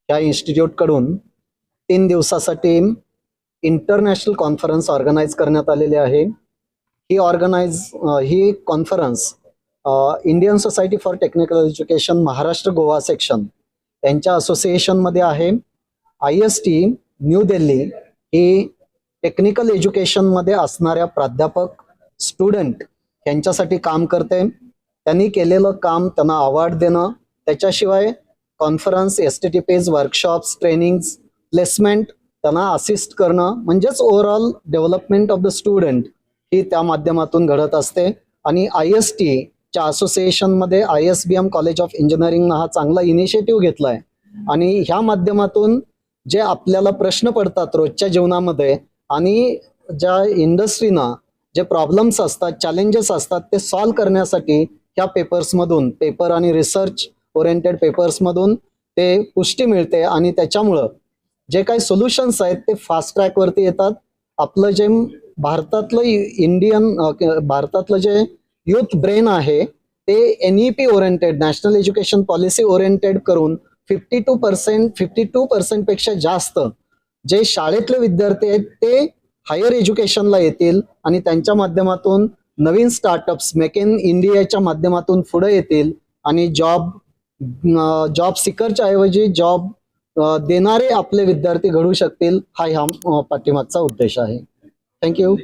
ह्या इन्स्टिट्यूटकडून 3 दिवसासाठी international conference organise करण्यात आलेली आहे. ही conference Indian society for technical education Maharashtra Goa section यांच्या असोसिएशनमध्ये आहे. IST न्यू दिल्ली ही टेक्निकल एज्युकेशनमध्ये असणाऱ्या प्राध्यापक स्टुडंट यांच्यासाठी काम करते. त्यांनी केलेलं काम त्यांना अवॉर्ड देणं, त्याच्याशिवाय conference, STTPs, workshops, trainings, placement त्यांना असिस्ट करणं, म्हणजेच overall development of the student ही त्या माध्यमातून घडत असते. आणि IST च्या असोसिएशनमध्ये ISBM कॉलेज ऑफ इंजिनिअरिंग हा चांगला इनिशिएटिव्ह घेतलाय. आणि ह्या माध्यमातून जे आपल्याला प्रश्न पडतात रोजच्या जीवनामध्ये आणि ज्या इंडस्ट्रीना जे प्रॉब्लेम्स असतात, चॅलेंजेस असतात, ते सॉल्व्ह करण्यासाठी ह्या पेपर्समधून, पेपर आणि रिसर्च ओरिएंटेड पेपर्समधून ते पुष्टी मिळते. आणि त्याच्यामुळं जे काही सोल्युशन्स आहेत ते फास्ट ट्रॅकवरती येतात. आपलं जे भारतातलं जे युथ ब्रेन आहे ते NEP oriented, national education policy oriented करून 52% पेक्षा जास्त जे शाळेतले विद्यार्थी आहेत ते हायर एज्युकेशनला येतील आणि त्यांच्या माध्यमातून नवीन स्टार्टअप्स, मेक इन इंडियाच्या माध्यमातून पुढे येतील आणि जॉब सिकरच्या ऐवजी जॉब देणारे आपले विद्यार्थी घडू शकतील. हा ह्या पाठीमागचा उद्देश आहे. थँक्यू.